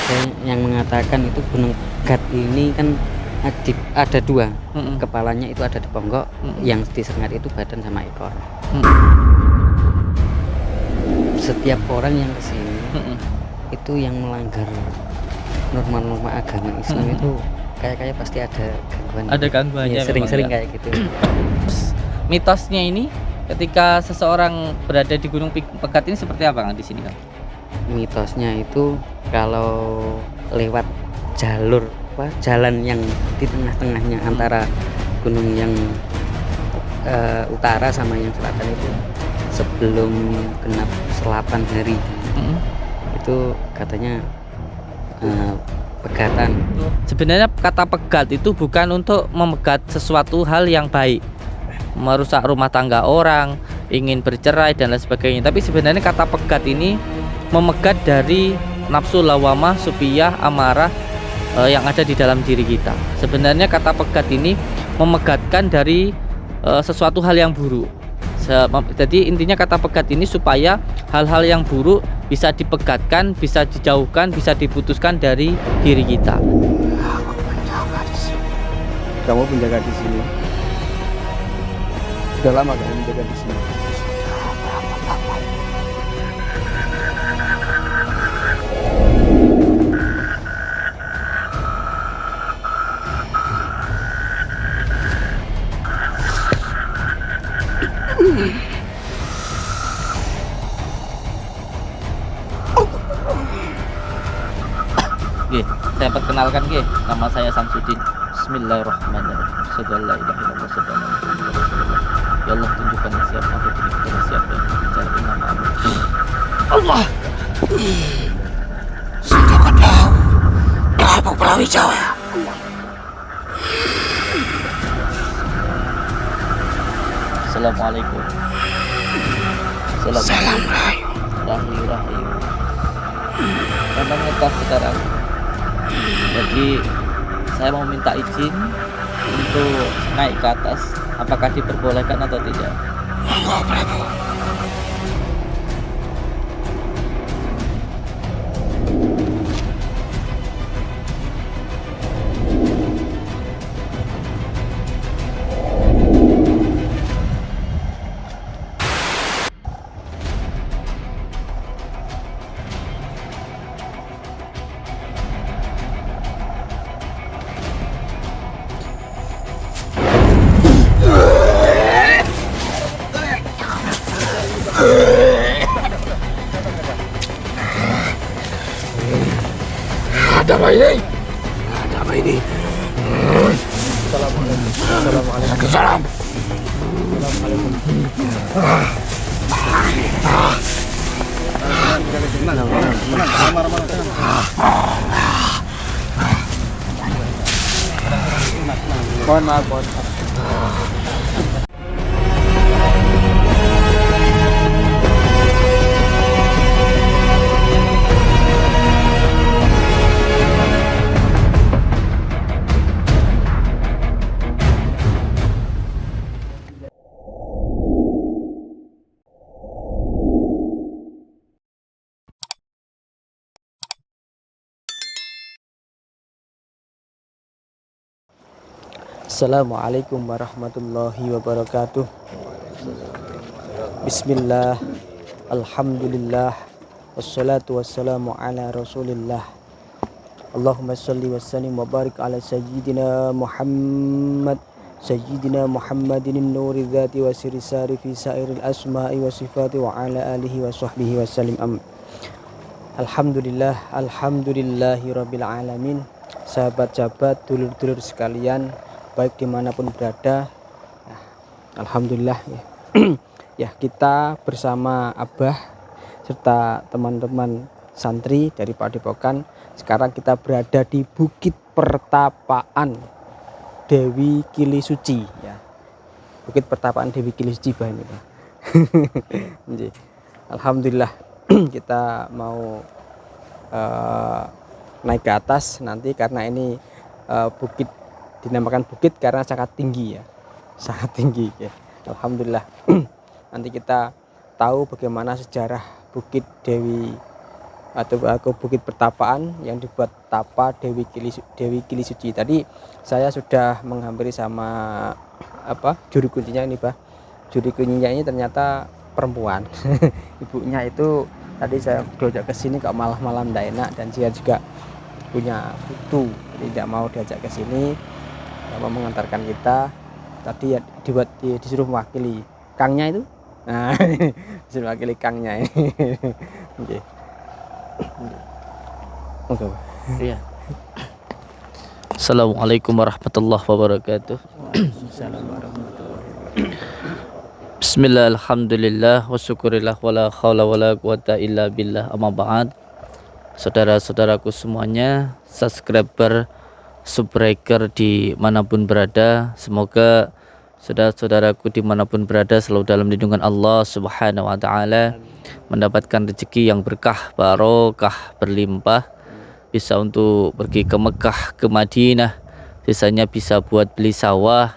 ada yang mengatakan itu Gunung Pegat ini kan ada dua, kepalanya itu ada di Ponggok, yang disengat itu badan sama ekor. Setiap orang yang kesini itu yang melanggar norma-norma agama Islam itu kayak pasti ada gangguan. Ada gangguannya. Ya, sering-sering ya. kayak gitu. Mitosnya ini ketika seseorang berada di Gunung Pegat ini seperti apa Kang di sini Kang? Mitosnya itu kalau lewat jalan yang di tengah-tengahnya antara gunung yang utara sama yang selatan itu sebelum genap 8 hari itu katanya pegatan. Sebenarnya kata pegat itu bukan untuk memegat sesuatu hal yang baik, merusak rumah tangga orang, ingin bercerai dan lain sebagainya. Tapi sebenarnya kata pegat ini memegat dari nafsu lawamah, supiyah, amarah yang ada di dalam diri kita. Sebenarnya kata pegat ini memegatkan dari sesuatu hal yang buruk. Jadi intinya kata pegat ini supaya hal-hal yang buruk bisa dipegatkan, bisa dijauhkan, bisa diputuskan dari diri kita. Kamu penjaga di sini. Sudah lama kamu menjaga di sini? Oke, saya perkenalkan nama saya Samsudin. Bismillahirrahmanirrahim. Sallallahu alaihi wasallam. Ya Allah, tunjukkan siapa aku beri kepada siapa yang bicara nama Allah. Sudah kau tahu Prabu Brawijaya. Assalamualaikum. Salam rayu. Rahayu. Memang ngetas sekarang. Jadi saya mau minta izin untuk naik ke atas. Apakah diperbolehkan atau tidak? Monggo Prabu. Ada apa ini? Ada apa ini? Assalamualaikum. Salam. Mohon maaf. Assalamualaikum warahmatullahi wabarakatuh. Bismillah, alhamdulillah, wassalatu wassalamu ala rasulillah. Allahumma salli wa sallim wa barik ala sayyidina Muhammadin nuri dhati wa siri sari fi sairil asma'i wa sifati wa ala alihi wa sahbihi wa sallim. Alhamdulillahi rabbil alamin. Sahabat-sahabat, dulur-dulur sekalian, baik dimanapun berada, alhamdulillah ya. Ya, kita bersama Abah serta teman-teman santri dari Padepokan. Sekarang kita berada di Bukit Pertapaan Dewi Kili Suci ya. Bukit Pertapaan Dewi Kili Suci Bah ini, Pak. Alhamdulillah kita mau naik ke atas nanti, karena ini bukit dinamakan bukit karena sangat tinggi ya, sangat tinggi ya. Alhamdulillah nanti kita tahu bagaimana sejarah Bukit Dewi atau ke Bukit Pertapaan yang dibuat tapa Dewi Kili Suci. Tadi saya sudah menghampiri sama juru kuncinya ini, Bah. Juru kuncinya ini ternyata perempuan. Ibunya itu tadi saya diajak ke sini kok malam tidak enak, dan dia juga punya putu, tidak mau diajak ke sini, tidak mau mengantarkan kita. Tadi ya disuruh mewakili Kangnya itu. Nah, disuruh mewakili Kangnya ini. Oke. Oke. Iya. Assalamualaikum warahmatullahi wabarakatuh. Bismillah, alhamdulillah, wa syukurillah, wala khawla wala quwata illa billah, amma ba'd. Saudara-saudaraku semuanya, subscriber, subbreaker dimanapun berada, semoga saudara-saudaraku dimanapun berada selalu dalam lindungan Allah Subhanahu wa ta'ala, mendapatkan rezeki yang berkah, barokah, berlimpah, bisa untuk pergi ke Mekah, ke Madinah, sisanya bisa buat beli sawah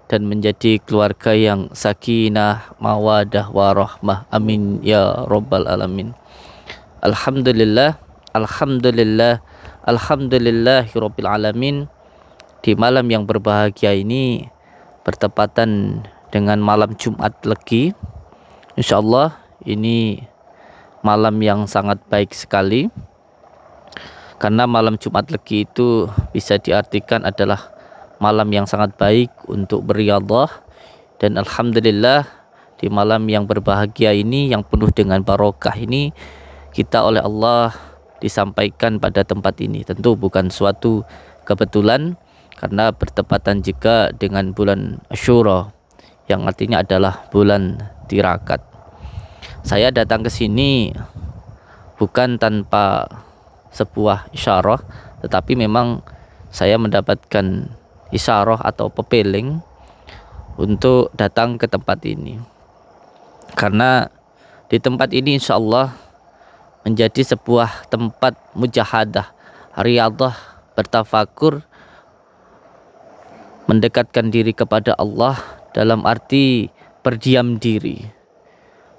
dan menjadi keluarga yang sakinah, mawadah, warahmah. Amin ya rabbal alamin. Alhamdulillah, alhamdulillah, alhamdulillahirabbil alamin. Di malam yang berbahagia ini bertepatan dengan malam Jumat Legi. Insyaallah ini malam yang sangat baik sekali, karena malam Jumat Legi itu bisa diartikan adalah malam yang sangat baik untuk beriadah. Dan alhamdulillah di malam yang berbahagia ini, yang penuh dengan barokah ini, kita oleh Allah disampaikan pada tempat ini. Tentu bukan suatu kebetulan, karena bertepatan juga dengan bulan Asyura, yang artinya adalah bulan tirakat. Saya datang ke sini bukan tanpa sebuah isyarah, tetapi memang saya mendapatkan isyarah atau pepeling untuk datang ke tempat ini, karena di tempat ini insyaallah menjadi sebuah tempat mujahadah, riyadhah, bertafakur, mendekatkan diri kepada Allah dalam arti berdiam diri.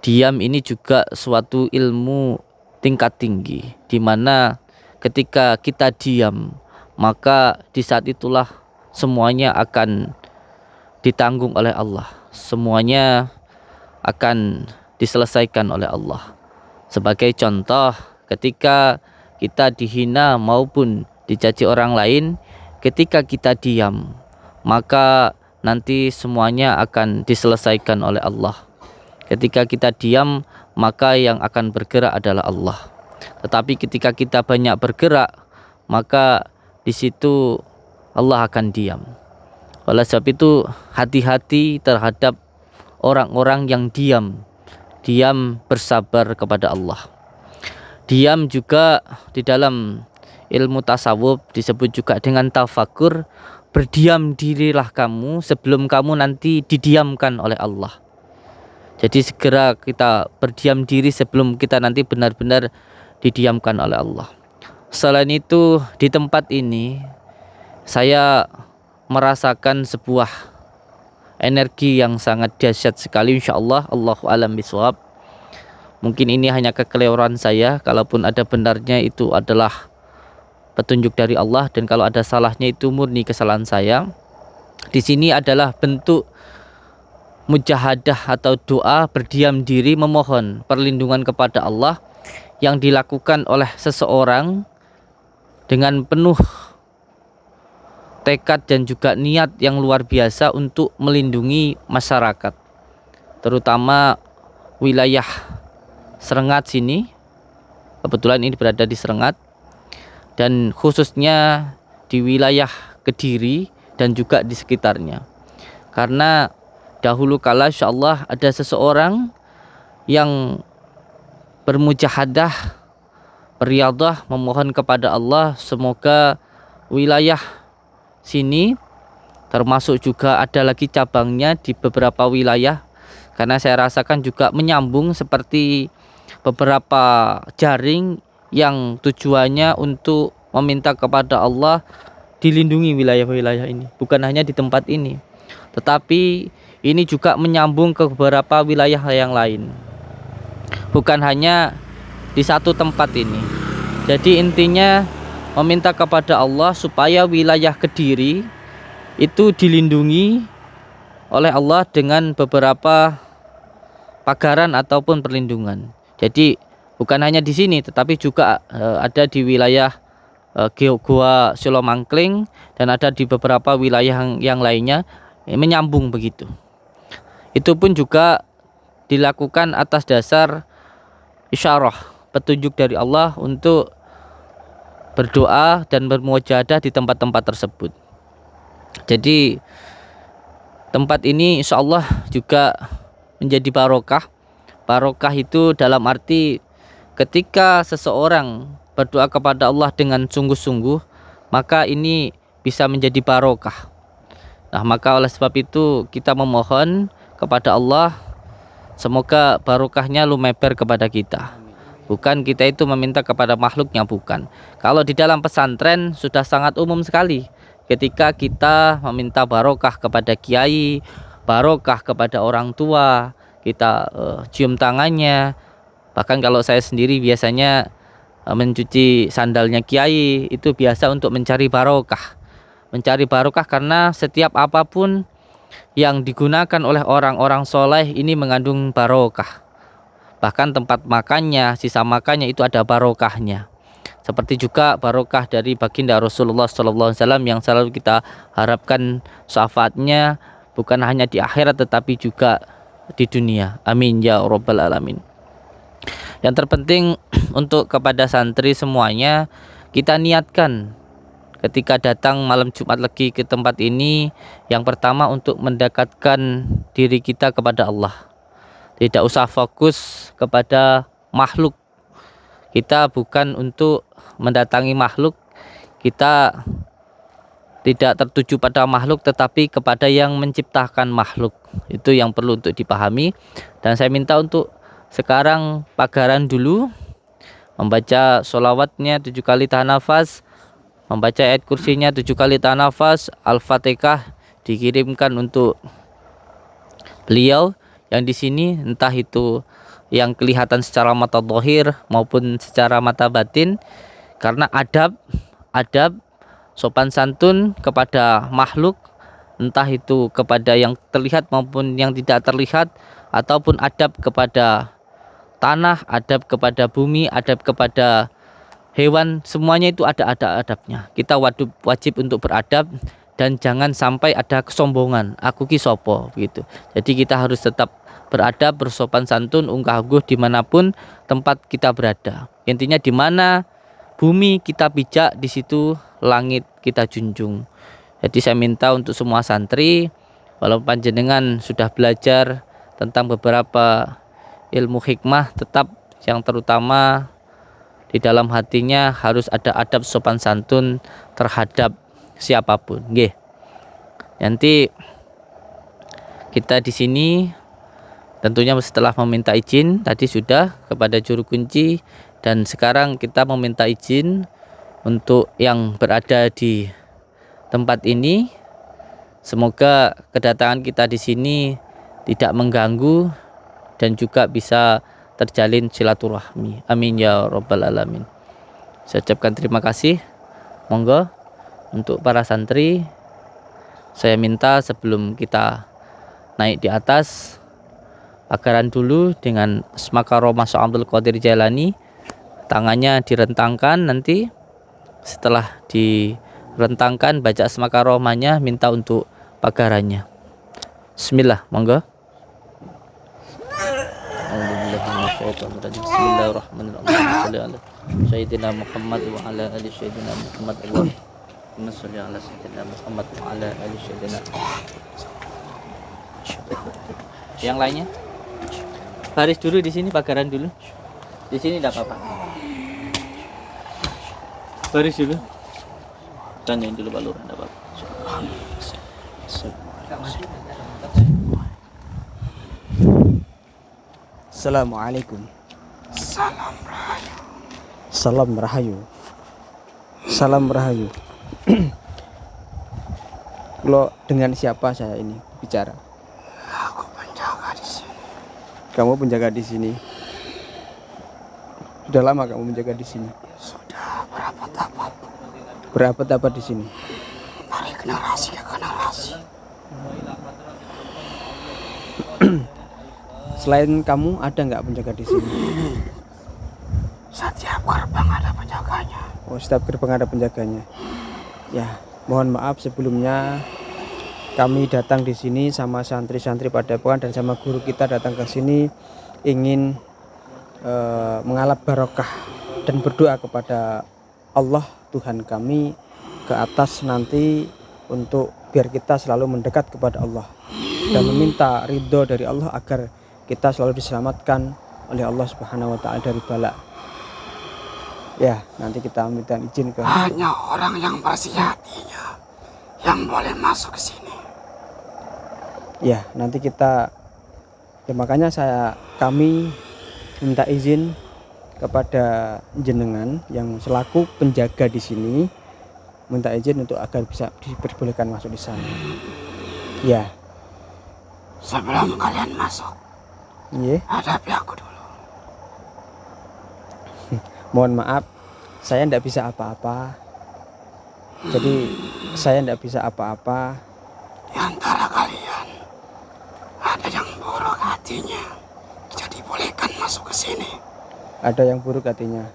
Diam ini juga suatu ilmu tingkat tinggi, di mana ketika kita diam, maka di saat itulah semuanya akan ditanggung oleh Allah, semuanya akan diselesaikan oleh Allah. Sebagai contoh, ketika kita dihina maupun dicaci orang lain, ketika kita diam, maka nanti semuanya akan diselesaikan oleh Allah. Ketika kita diam, maka yang akan bergerak adalah Allah. Tetapi ketika kita banyak bergerak, maka di situ Allah akan diam. Oleh sebab itu, hati-hati terhadap orang-orang yang diam bersabar kepada Allah. Diam juga di dalam ilmu tasawuf disebut juga dengan tafakur. Berdiam dirilah kamu sebelum kamu nanti didiamkan oleh Allah. Jadi segera kita berdiam diri sebelum kita nanti benar-benar didiamkan oleh Allah. Selain itu, di tempat ini saya merasakan sebuah energi yang sangat dahsyat sekali, insyaallah. Allahu a'lam bishawab. Mungkin ini hanya kekeliruan saya, kalaupun ada benarnya itu adalah petunjuk dari Allah, dan kalau ada salahnya itu murni kesalahan saya. Di sini adalah bentuk mujahadah atau doa berdiam diri memohon perlindungan kepada Allah yang dilakukan oleh seseorang dengan penuh tekad dan juga niat yang luar biasa untuk melindungi masyarakat, terutama wilayah Serengat sini. Kebetulan ini berada di Serengat, dan khususnya di wilayah Kediri dan juga di sekitarnya. Karena dahulu kala insyaallah ada seseorang yang bermujahadah, beriadah, memohon kepada Allah semoga wilayah sini, termasuk juga ada lagi cabangnya di beberapa wilayah, karena saya rasakan juga menyambung seperti beberapa jaring yang tujuannya untuk meminta kepada Allah dilindungi wilayah-wilayah ini. Bukan hanya di tempat ini, tetapi ini juga menyambung ke beberapa wilayah yang lain, bukan hanya di satu tempat ini. Jadi intinya meminta kepada Allah supaya wilayah Kediri itu dilindungi oleh Allah dengan beberapa pagaran ataupun perlindungan. Jadi bukan hanya di sini tetapi juga ada di wilayah Goa Sulomangkling dan ada di beberapa wilayah yang lainnya menyambung begitu. Itu pun juga dilakukan atas dasar isyarah, petunjuk dari Allah untuk berdoa dan bermujahadah di tempat-tempat tersebut. Jadi tempat ini insya Allah juga menjadi barokah. Barokah itu dalam arti ketika seseorang berdoa kepada Allah dengan sungguh-sungguh, maka ini bisa menjadi barokah. Nah, maka oleh sebab itu kita memohon kepada Allah semoga barokahnya lumeber kepada kita. Bukan kita itu meminta kepada makhluknya, bukan. Kalau di dalam pesantren sudah sangat umum sekali ketika kita meminta barokah kepada kiai, barokah kepada orang tua, kita cium tangannya. Bahkan kalau saya sendiri biasanya mencuci sandalnya kiai, itu biasa untuk mencari barokah. Mencari barokah karena setiap apapun yang digunakan oleh orang-orang soleh ini mengandung barokah. Bahkan tempat makannya, sisa makannya itu ada barokahnya. Seperti juga barokah dari baginda Rasulullah SAW yang selalu kita harapkan syafaatnya bukan hanya di akhirat tetapi juga di dunia. Amin ya rabbal alamin. Yang terpenting untuk kepada santri semuanya, kita niatkan ketika datang malam Jumat Legi ke tempat ini, yang pertama untuk mendekatkan diri kita kepada Allah. Tidak usah fokus kepada makhluk. Kita bukan untuk mendatangi makhluk. Kita tidak tertuju pada makhluk tetapi kepada yang menciptakan makhluk. Itu yang perlu untuk dipahami. Dan saya minta untuk sekarang pagaran dulu, membaca sholawatnya 7 kali tahan nafas, membaca ayat kursinya 7 kali tahan nafas, Al-Fatihah dikirimkan untuk beliau yang di sini, entah itu yang kelihatan secara mata zahir maupun secara mata batin, karena adab sopan santun kepada makhluk, entah itu kepada yang terlihat maupun yang tidak terlihat, ataupun adab kepada tanah, adab kepada bumi, adab kepada hewan, semuanya itu ada adabnya. Kita wajib untuk beradab dan jangan sampai ada kesombongan, aku ki sopo gitu. Jadi kita harus tetap beradab, bersopan santun, unggah-ungguh dimanapun tempat kita berada. Intinya di mana bumi kita pijak, di situ langit kita junjung. Jadi saya minta untuk semua santri, walaupun panjenengan sudah belajar tentang beberapa ilmu hikmah, tetap yang terutama di dalam hatinya harus ada adab sopan santun terhadap siapapun. Nggih. Nanti kita di sini tentunya setelah meminta izin tadi sudah kepada juru kunci, dan sekarang kita meminta izin untuk yang berada di tempat ini. Semoga kedatangan kita di sini tidak mengganggu dan juga bisa terjalin silaturahmi. Amin ya rabbal alamin. Saya ucapkan terima kasih. Monggo untuk para santri, saya minta sebelum kita naik di atas pagaran dulu dengan Asmakaromah Masya Abdul Qadir Jailani, tangannya direntangkan. Nanti setelah direntangkan baca Asmakaromahnya, minta untuk pagarannya. Bismillah, monggo. Bismillahirrahmanirrahim. Sayyidina Muhammad wa ala ali Sayyidina Muhammad. Allahumma sholli ala Sayyidina Muhammad wa ala ali Sayyidina. Yang lainnya baris dulu di sini, pagaran dulu. Di sini tidak apa-apa. Baris dulu. Tanyain dulu Pak Lurah, tidak apa-apa. Assalamualaikum. Salam rahayu. Salam rahayu. Lo dengan siapa saya ini bicara? Aku penjaga di sini. Kamu penjaga di sini. Sudah lama kamu menjaga di sini? Sudah berabad-abad di sini. Dari generasi ke generasi. Selain kamu ada nggak penjaga di sini? Setiap gerbang ada penjaganya. Oh, setiap gerbang ada penjaganya. Ya, mohon maaf sebelumnya kami datang di sini sama santri-santri Padepokan dan sama guru kita datang ke sini ingin mengalap barokah dan berdoa kepada Allah Tuhan kami ke atas nanti untuk biar kita selalu mendekat kepada Allah dan meminta ridho dari Allah agar kita selalu diselamatkan oleh Allah Subhanahu wa taala dari bala. Ya, nanti kita minta izin ke Hanya orang yang bersih hatinya yang boleh masuk ke sini. ya, nanti kita ya makanya kami minta izin kepada jenengan yang selaku penjaga di sini minta izin untuk agar bisa diperbolehkan masuk di sana. Ya, Sebelum kalian masuk, iya. hadapi aku dulu. Mohon maaf, saya tidak bisa apa-apa. Jadi saya tidak bisa apa-apa. Di antara kalian ada yang buruk hatinya, jadi bolehkan masuk ke sini. Ada yang buruk hatinya.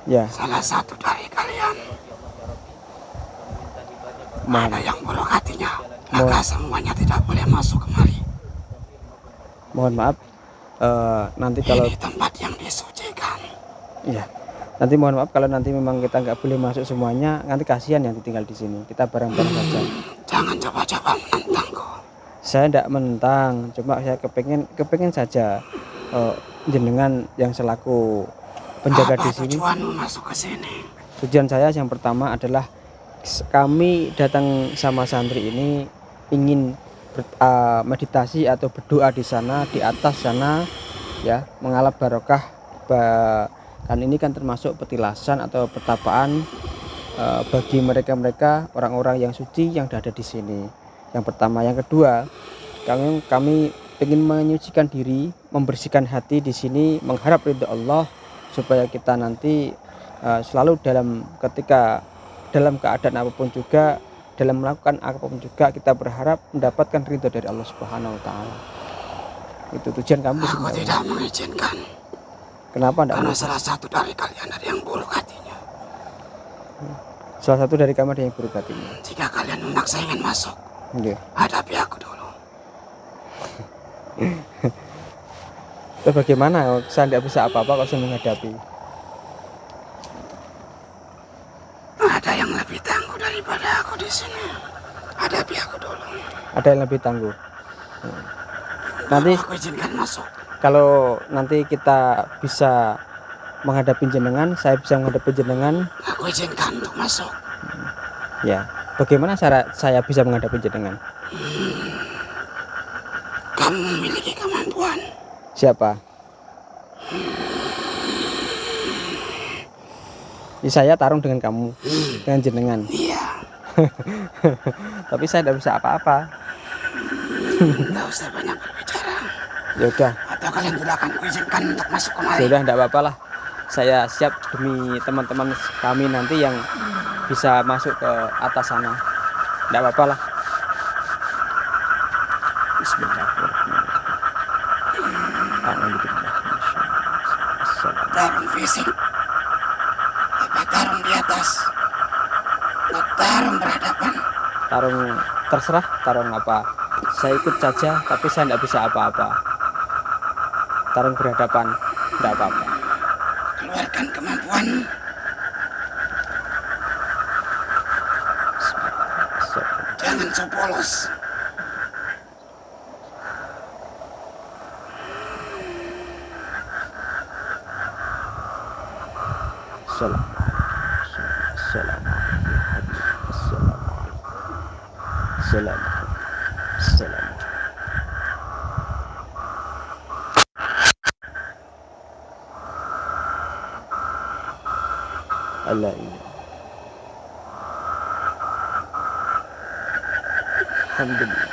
Ya, Salah satu dari kalian mohon, ada yang buruk hatinya, maka semuanya tidak boleh masuk kemari. mohon maaf. Nanti kalau Ini tempat yang disucikan. ya, nanti mohon maaf kalau nanti memang kita nggak boleh masuk semuanya, nanti kasihan yang tinggal di sini. Kita bareng-bareng saja. Jangan coba-coba menentangku. Saya tidak menentang, cuma saya kepengen saja jenengan yang selaku penjaga Apa di sini. tujuanmu masuk ke sini? Tujuan saya yang pertama adalah kami datang sama santri ini ingin meditasi atau berdoa di sana, di atas sana, ya, mengalap barokah. Kan ini kan termasuk petilasan atau pertapaan bagi mereka-mereka orang-orang yang suci yang ada di sini. Yang pertama, yang kedua, kami ingin menyucikan diri, membersihkan hati di sini, mengharap ridho Allah supaya kita nanti selalu dalam keadaan apapun juga, dalam melakukan apapun juga kita berharap mendapatkan ridho dari Allah Subhanahu wa taala. Itu tujuan kami di sini. Aku tidak mengizinkan. Kenapa enggak? Karena salah satu dari kalian ada yang buruk hatinya. Salah satu dari kami ada yang buruk hatinya. Jika kalian memaksa ingin masuk, Nggih. hadapi aku dulu. Terus bagaimana? Saya tidak bisa apa-apa kalau saya menghadapi. Ada yang lebih tangguh daripada aku di sini. Hadapi aku dulu. Ada yang lebih tangguh. Nanti Aku izinkan masuk. kalau nanti kita bisa menghadapi jenengan, saya bisa menghadapi jenengan. Aku izinkan untuk masuk. Ya, bagaimana cara saya bisa menghadapi jenengan? Kamu memiliki kemampuan. Siapa? Ya, saya tarung dengan kamu, dengan jenengan. Iya. Tapi saya tidak bisa apa-apa. Tidak usah banyak berbicara. Ya udah, Atau kalian tidak akan kuizinkan untuk masuk kemari. sudah tidak apa-apa lah. Saya siap demi teman-teman kami nanti yang bisa masuk ke atas sana. Tidak apa-apa lah. Bismillahirrahmanirrahim. Tarung fisik. Apa tarung di atas? Atau tarung berhadapan? Tarung terserah, tarung apa. Saya ikut saja, tapi saya tidak bisa apa-apa. Tarung berhadapan, tidak apa-apa. Keluarkan kemampuan. Jangan so polos. Allah ini. Alhamdulillah.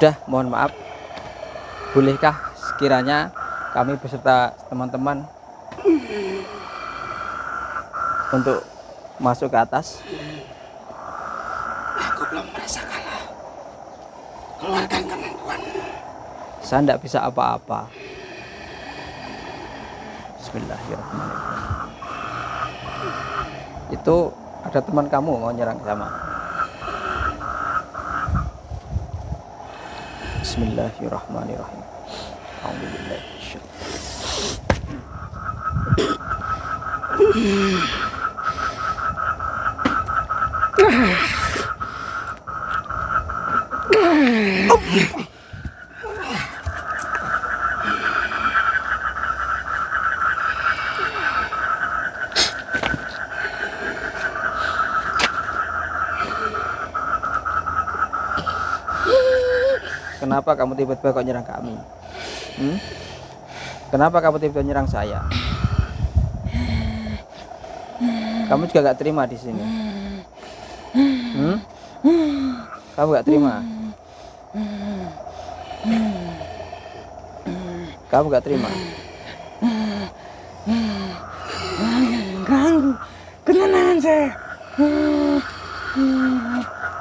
sudah, mohon maaf. Bolehkah sekiranya kami beserta teman-teman untuk masuk ke atas? Aku belum merasa kalah. Keluarkan kemampuanmu. Saya tidak bisa apa-apa. Bismillahirrahmanirrahim. Itu ada teman kamu mau nyerang sama. Bismillahirrahmanirrahim. Alhamdulillah. Kenapa kamu tiba-tiba kok nyerang kami? Kenapa kamu tiba-tiba nyerang saya? Kamu juga gak terima di sini? Kamu gak terima? Kamu gak terima? Ganggu ketenangan saya.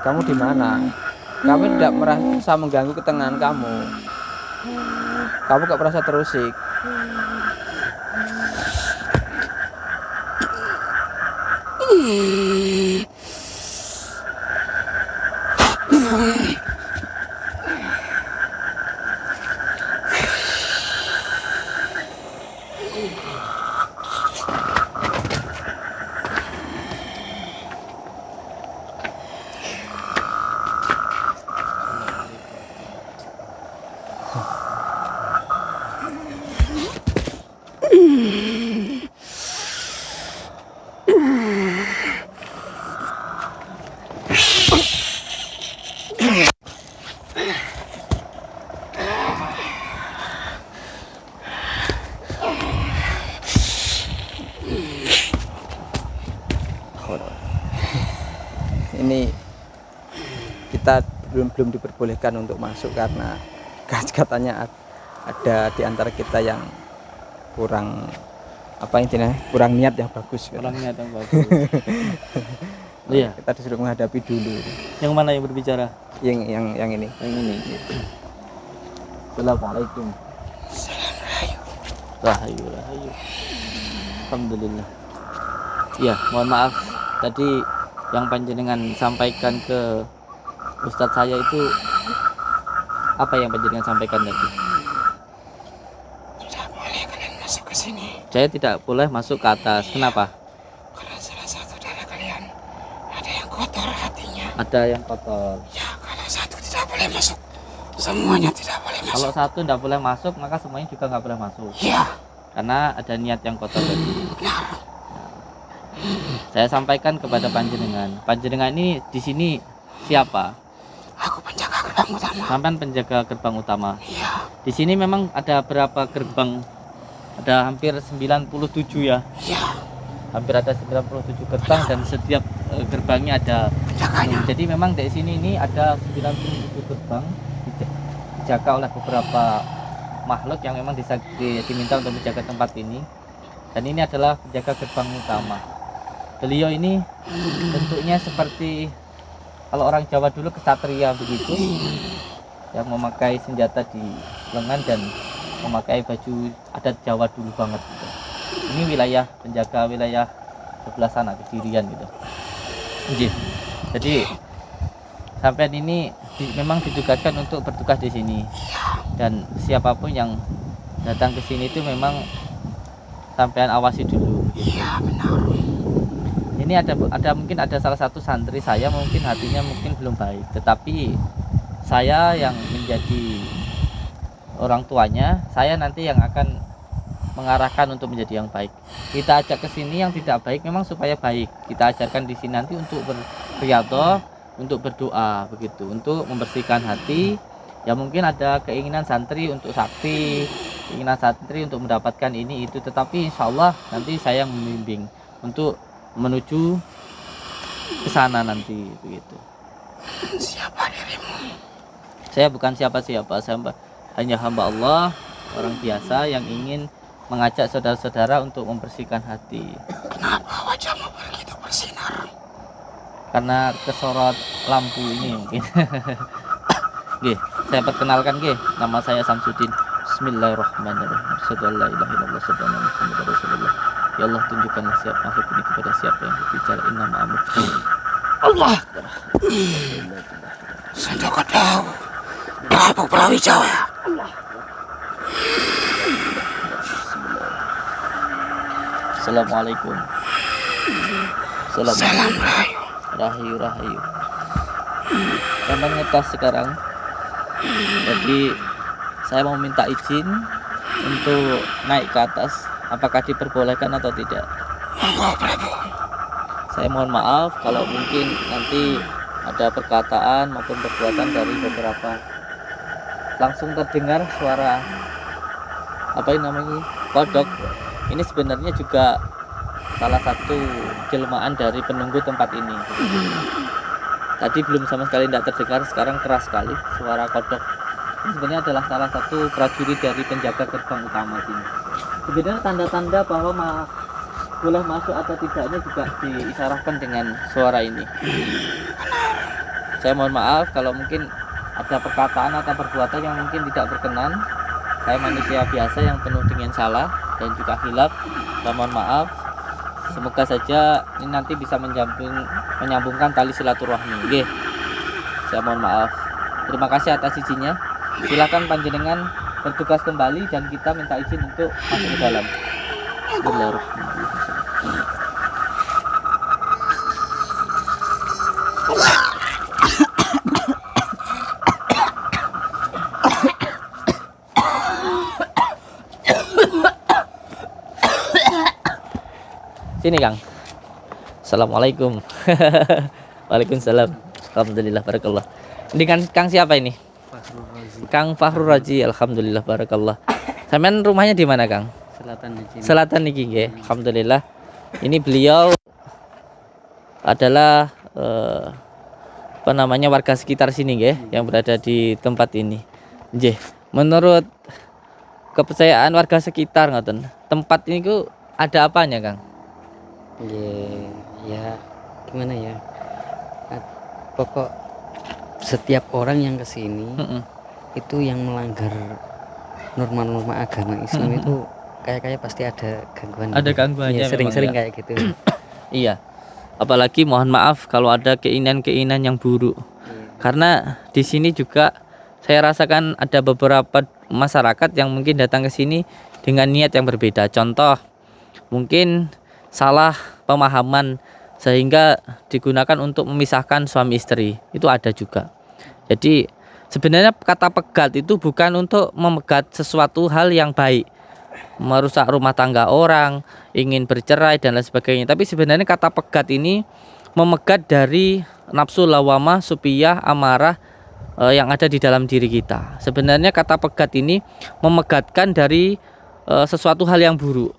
Kamu di mana? Kami tidak merasa mengganggu ketenangan kamu. Kamu gak merasa terusik. Ini kita belum diperbolehkan untuk masuk karena katanya ada di antara kita yang kurang kurang niat yang bagus. Kurang niat yang bagus. Iya. Kita disuruh menghadapi dulu. Yang mana yang berbicara? Yang ini. Yang ini. Assalamualaikum. Rahayu. Alhamdulillah. Ya, mohon maaf tadi yang panjenengan sampaikan ke Ustadz saya itu apa yang panjenengan sampaikan tadi? Tidak boleh kalian masuk ke sini. Saya tidak boleh masuk ke atas. Kenapa? Karena salah satu dari kalian ada yang kotor hatinya. Ada yang kotor. Ya, kalau satu tidak boleh masuk, semuanya tidak boleh masuk. Kalau satu tidak boleh masuk, maka semuanya juga nggak boleh masuk. Ya, Karena ada niat yang kotor tadi. benar. Saya sampaikan kepada panjenengan. Panjenengan ini di sini siapa? Aku penjaga gerbang utama. Sampai penjaga gerbang utama. Iya, Di sini memang ada berapa gerbang? Ada hampir 97 ya. iya, Hampir ada 97 gerbang dan setiap gerbangnya ada. penjaganya. Jadi memang di sini ini ada 97 gerbang dijaga oleh beberapa makhluk yang memang diminta untuk menjaga tempat ini. Dan ini adalah penjaga gerbang utama. Beliau ini bentuknya seperti kalau orang Jawa dulu kesatria begitu, yang memakai senjata di lengan dan memakai baju adat Jawa dulu banget gitu. Ini wilayah penjaga wilayah sebelah sana Kedirian gitu. Jadi sampai ini memang ditugaskan untuk bertugas di sini. Dan siapapun yang datang ke sini itu memang sampean awasi dulu. Iya, benar. Ini ada mungkin ada salah satu santri saya mungkin hatinya mungkin belum baik, tetapi saya yang menjadi orang tuanya, saya nanti yang akan mengarahkan untuk menjadi yang baik. Kita ajak ke sini yang tidak baik memang supaya baik. Kita ajarkan di sini nanti untuk berriyadhah, untuk berdoa begitu, untuk membersihkan hati. Ya mungkin ada keinginan santri untuk sakti, keinginan santri untuk mendapatkan ini itu, tetapi insya Allah nanti saya membimbing untuk menuju ke sana nanti begitu. Siapa dirimu? Saya bukan siapa-siapa, hanya hamba Allah, orang biasa yang ingin mengajak saudara-saudara untuk membersihkan hati. Kenapa wajahmu begitu bersinar? Karena kesorot lampu ini mungkin. Nggih, saya perkenalkan nggih, nama saya Samsudin. Bismillahirrahmanirrahim. Asyhadu an la ilaha illallah wa asyhadu anna Muhammadar Rasulullah. Ya Allah, tunjukkanlah siapa makhluk ini kepada siapa yang berbicara inna ma'amur. Allah. Sejak kau tahu Prabu Brawijaya. Assalamualaikum. Salam Rahayu. Rahayu. Memang ngetas sekarang. Jadi saya mau minta izin untuk naik ke atas. Apakah diperbolehkan atau tidak? Monggo Prabu. Saya mohon maaf kalau mungkin nanti ada perkataan maupun perbuatan dari beberapa. Langsung terdengar suara apa ini namanya? Kodok. Ini sebenarnya juga salah satu jelmaan dari penunggu tempat ini. Tadi belum sama sekali tidak terdengar, sekarang keras sekali suara kodok. Ini sebenarnya adalah salah satu prajurit dari penjaga gerbang utama sini. Sebenarnya tanda-tanda bahwa boleh masuk atau tidaknya juga diisyaratkan dengan suara ini. Saya mohon maaf kalau mungkin ada perkataan atau perbuatan yang mungkin tidak berkenan. Saya manusia biasa yang penuh dengan salah dan juga hilaf. Saya mohon maaf. Semoga saja ini nanti bisa menyambungkan tali silaturahmi. Oke. Saya mohon maaf. Terima kasih atas izinnya. Silakan panjenengan bertugas kembali dan kita minta izin untuk masuk ke dalam. Bismillahirrahmanirrahim. Sini Kang. Assalamualaikum. Waalaikumsalam. Alhamdulillah barakallah. Ini kan Kang siapa ini? Kang Fahrul Razi. Alhamdulillah barakallah. Sampean rumahnya di mana Kang? Selatan di sini. Selatan niki nggih. Alhamdulillah. Ini beliau adalah apa namanya warga sekitar sini nggih yang berada di tempat ini. Nggih. Menurut kepercayaan warga sekitar ngoten, tempat ini ku ada apanya Kang? Ya gimana ya, pokok setiap orang yang kesini itu yang melanggar norma-norma agama Islam itu kayak pasti ada gangguan. Ada gangguannya. Ya, sering-sering ya. kayak gitu. Iya. Apalagi mohon maaf kalau ada keinginan-keinginan yang buruk. Karena di sini juga saya rasakan ada beberapa masyarakat yang mungkin datang ke sini dengan niat yang berbeda. Contoh, mungkin salah pemahaman sehingga digunakan untuk memisahkan suami istri. Itu ada juga. Jadi sebenarnya kata pegat itu bukan untuk memegat sesuatu hal yang baik, merusak rumah tangga orang, ingin bercerai dan lain sebagainya. Tapi sebenarnya kata pegat ini memegat dari nafsu lawamah, supiyah, amarah yang ada di dalam diri kita. Sebenarnya kata pegat ini memegatkan dari sesuatu hal yang buruk.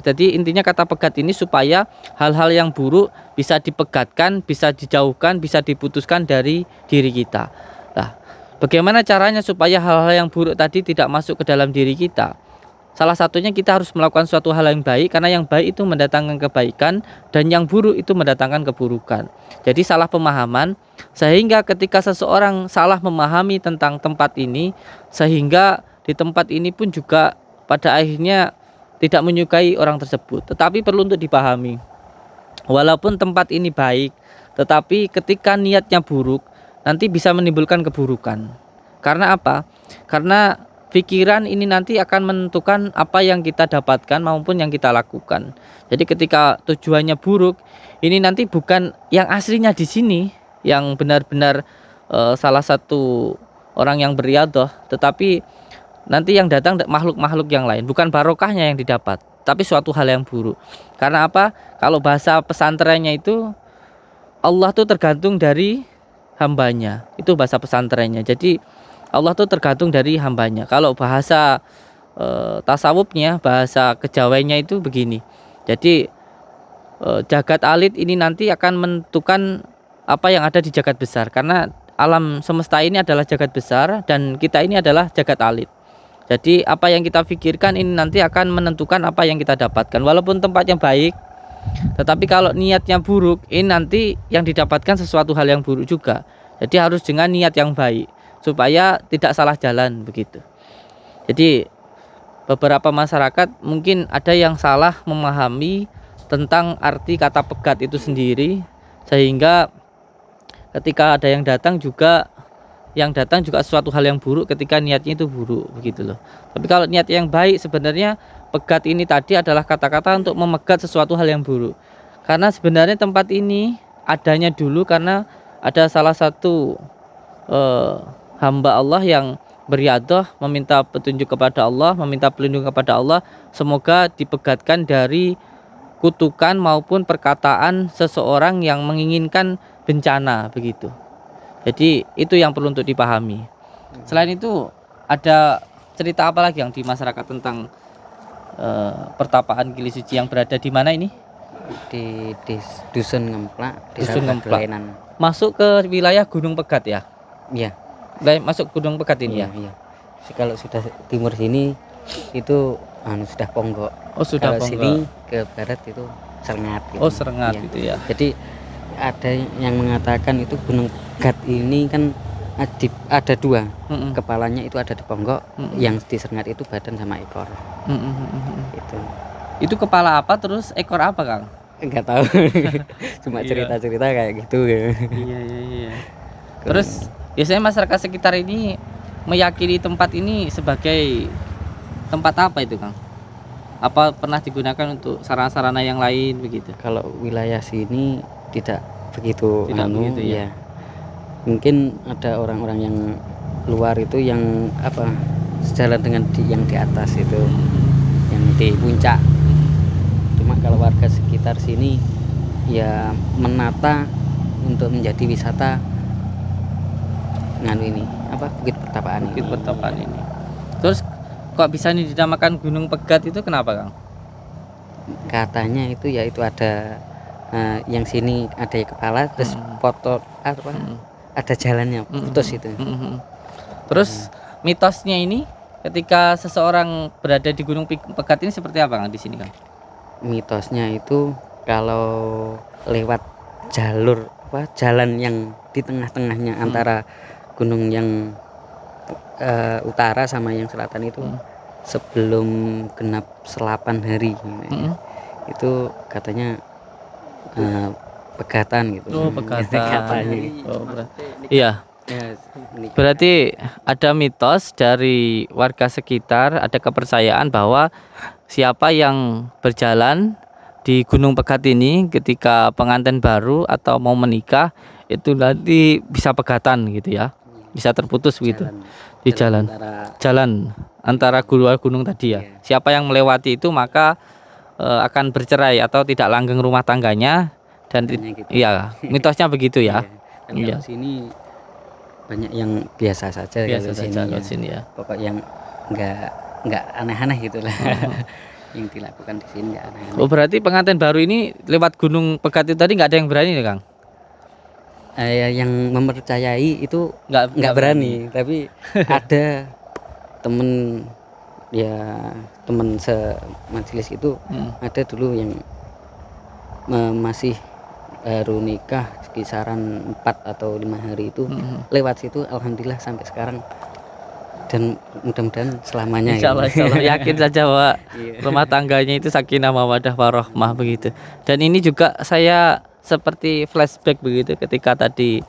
Jadi intinya kata pegat ini supaya hal-hal yang buruk bisa dipegatkan, bisa dijauhkan, bisa diputuskan dari diri kita. Nah, bagaimana caranya supaya hal-hal yang buruk tadi tidak masuk ke dalam diri kita? Salah satunya kita harus melakukan suatu hal yang baik, karena yang baik itu mendatangkan kebaikan dan yang buruk itu mendatangkan keburukan. Jadi salah pemahaman, sehingga ketika seseorang salah memahami tentang tempat ini, sehingga di tempat ini pun juga pada akhirnya tidak menyukai orang tersebut. Tetapi perlu untuk dipahami, walaupun tempat ini baik, tetapi ketika niatnya buruk, nanti bisa menimbulkan keburukan. Karena apa? Karena pikiran ini nanti akan menentukan apa yang kita dapatkan maupun yang kita lakukan. Jadi ketika tujuannya buruk, ini nanti bukan yang aslinya di sini, yang benar-benar salah satu orang yang beriadah, tetapi nanti yang datang makhluk-makhluk yang lain, bukan barokahnya yang didapat, tapi suatu hal yang buruk. Karena apa? Kalau bahasa pesantrennya itu, Allah tuh tergantung dari hambanya. Itu bahasa pesantrennya. Jadi Allah tuh tergantung dari hambanya. Kalau bahasa tasawufnya, bahasa kejawainya itu begini. Jadi jagat alit ini nanti akan menentukan apa yang ada di jagat besar. Karena alam semesta ini adalah jagat besar dan kita ini adalah jagat alit. Jadi apa yang kita pikirkan ini nanti akan menentukan apa yang kita dapatkan. Walaupun tempatnya baik, tetapi kalau niatnya buruk, ini nanti yang didapatkan sesuatu hal yang buruk juga. Jadi harus dengan niat yang baik supaya tidak salah jalan begitu. Jadi beberapa masyarakat mungkin ada yang salah memahami tentang arti kata pegat itu sendiri, sehingga ketika ada yang datang juga sesuatu hal yang buruk ketika niatnya itu buruk begitu loh. Tapi kalau niat yang baik, sebenarnya pegat ini tadi adalah kata-kata untuk memegat sesuatu hal yang buruk. Karena sebenarnya tempat ini adanya dulu karena ada salah satu hamba Allah yang beriadah meminta petunjuk kepada Allah, meminta pelindung kepada Allah, semoga dipegatkan dari kutukan maupun perkataan seseorang yang menginginkan bencana begitu. Jadi itu yang perlu untuk dipahami. Selain itu ada cerita apa lagi yang di masyarakat tentang pertapaan Gili Suci yang berada di mana ini? Di Dusun Ngemplak, Desa Dusun Ngemplak. Baglenan. Masuk ke wilayah Gunung Pegat ya? Iya. Masuk Gunung Pegat ini ya? Iya. Kalau sudah timur sini itu sudah Ponggok. Oh, sudah Kalau Ponggok. sini ke barat itu Serengat gitu. Oh, Serengat Iya. itu ya. Jadi ada yang mengatakan itu Gunung Pegat ini kan ada dua. Kepalanya itu ada di Ponggok, yang di Serengat itu badan sama ekor. Itu kepala apa terus ekor apa, Kang? Enggak tahu. Cuma Iya. cerita-cerita kayak gitu. Iya. Terus biasanya masyarakat sekitar ini meyakini tempat ini sebagai tempat apa itu, Kang? Apa pernah digunakan untuk sarana-sarana yang lain begitu? Kalau wilayah sini tidak begitu, Tidak begitu ya? Mungkin ada orang-orang yang luar itu yang sejalan dengan yang di atas itu, yang di puncak. Cuma kalau warga sekitar sini ya menata untuk menjadi wisata Bukit Pertapaan Bukit ini. Pertapaan ini. Terus kok bisa dinamakan Gunung Pegat itu kenapa, Kang? Katanya itu ada yang sini ada kepala, terus foto ada jalannya putus itu. Terus mitosnya ini ketika seseorang berada di Gunung Pegat ini seperti apa, Kang, di sini, Kang? Mitosnya itu kalau lewat jalan yang di tengah-tengahnya antara gunung yang utara sama yang selatan itu sebelum genap 8 hari itu katanya pegatan gitu. Oh, pegatan. Katanya. Iya. Ya, Berarti ada mitos dari warga sekitar, ada kepercayaan bahwa siapa yang berjalan di Gunung Pegat ini ketika pengantin baru atau mau menikah itu nanti bisa pegatan gitu ya, bisa terputus begitu di jalan antara gunung tadi ya. Iya. Siapa yang melewati itu maka akan bercerai atau tidak langgeng rumah tangganya dan katanya gitu. iya, mitosnya begitu ya. Iya. Dan Iya. kalau sini banyak yang biasa saja Biasa kalau saja sini, kalau sini ya. pokok yang nggak aneh-aneh gitulah. Yang dilakukan di sini nggak aneh-aneh. Oh, berarti pengantin baru ini lewat Gunung Pegat itu tadi nggak ada yang berani ya, Kang? Yang mempercayai itu nggak berani, tapi ada temen semajelis itu ada dulu yang masih baru nikah kisaran 4 atau 5 hari itu lewat situ, alhamdulillah sampai sekarang, dan mudah-mudahan selamanya. Insya Allah yakin saja bahwa Iya. rumah tangganya itu sakinah mawaddah warahmah begitu. Dan ini juga saya seperti flashback begitu ketika tadi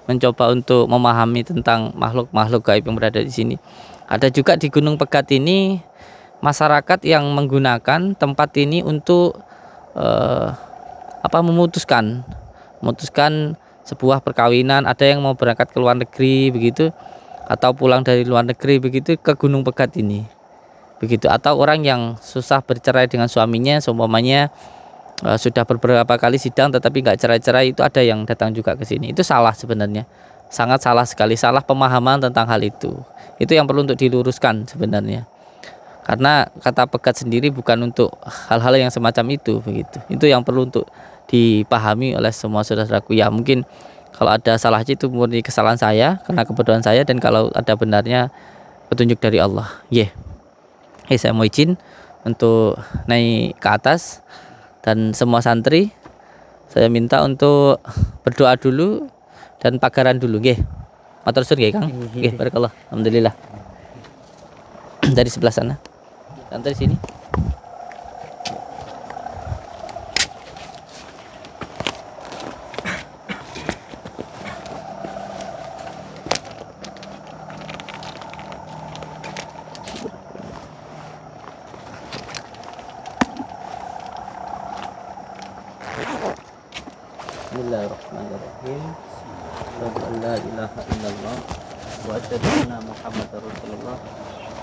mencoba untuk memahami tentang makhluk-makhluk gaib yang berada di sini. Ada juga di Gunung Pegat ini masyarakat yang menggunakan tempat ini untuk memutuskan sebuah perkawinan. Ada yang mau berangkat ke luar negeri begitu, atau pulang dari luar negeri begitu ke Gunung Pegat ini begitu. Atau orang yang susah bercerai dengan suaminya, seumpamanya sudah beberapa kali sidang tetapi nggak cerai-cerai, itu ada yang datang juga ke sini. Itu salah sebenarnya, sangat salah sekali, salah pemahaman tentang hal itu. Itu yang perlu untuk diluruskan sebenarnya, karena kata pegat sendiri bukan untuk hal-hal yang semacam itu begitu. Itu yang perlu untuk dipahami oleh semua saudaraku. Ya mungkin Kalau ada salahnya itu murni kesalahan saya karena kebodohan saya, dan kalau ada benarnya petunjuk dari Allah. Saya mau izin untuk naik ke atas, dan semua santri saya minta untuk berdoa dulu dan pagaran dulu. Matur suwun nggih, Kang. Barakallah. Alhamdulillah. Dari sebelah sana. Santri sini. Bismillahirrahmanirrahim. Asyhadu an la ilaha illallah wa asyhadu anna Muhammadar Rasulullah.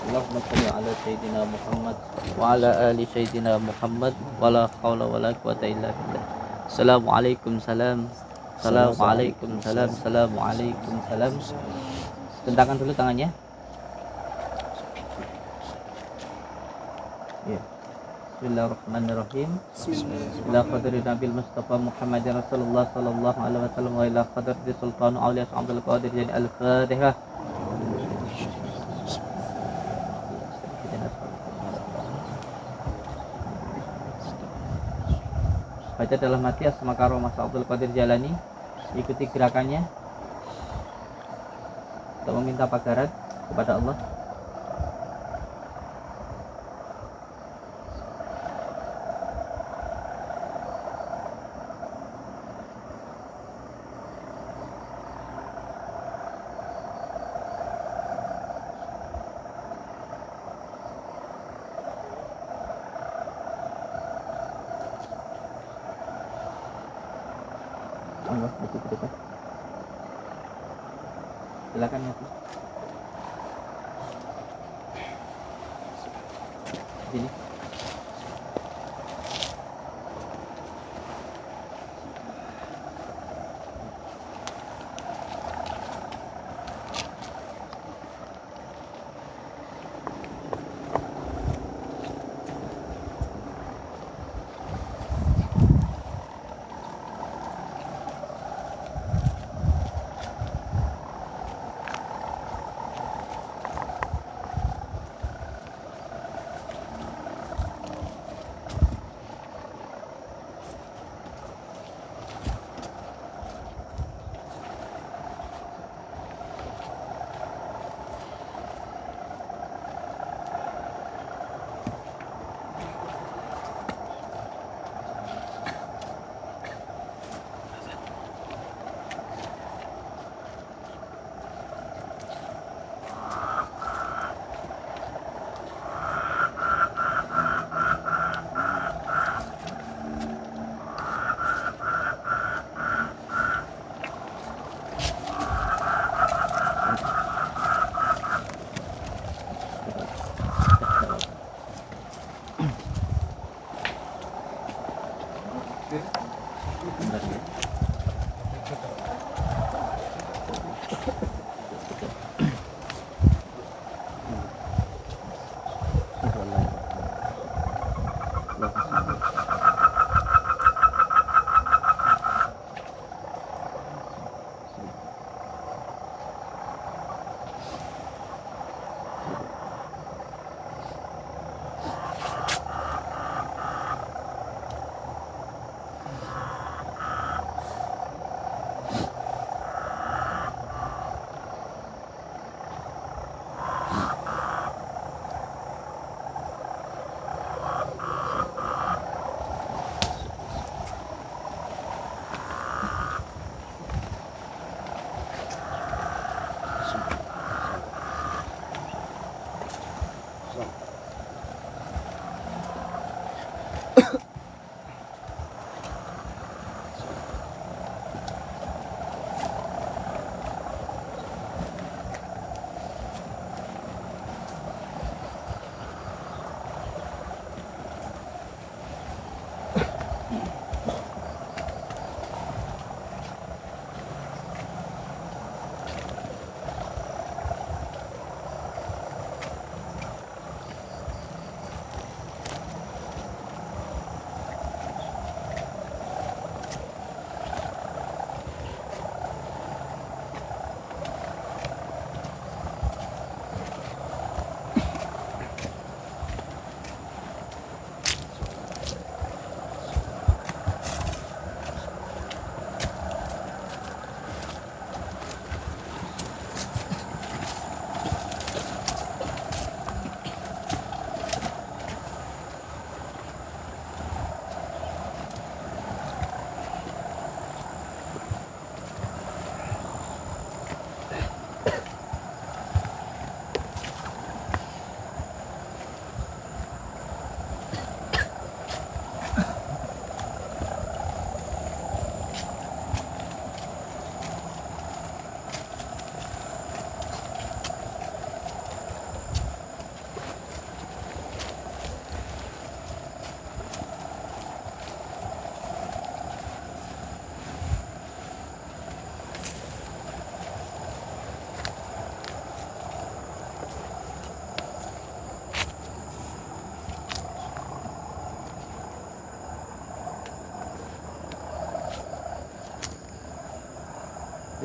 Allahumma shalli ala sayyidina Muhammad wa ala ali sayyidina Muhammad wa la haula wa la quwata illa billah. Assalamualaikum salam. Assalamualaikum salam. Assalamualaikum salam. Tentangkan dulu tangannya. Bismillahirrahmanirrahim. Ila qadri Nabil Mustafa Muhammadin Rasulullah sallallahu alaihi wasallam wa ila qadri Sultan Auliya Abdul Qadir Jani Al-Fatihah. Baca dalam hati asma karomah Abdul Qadir Jalani. Ikuti gerakannya untuk meminta pagaran kepada Allah. Allah masih dekat. Silakan ya. Sini.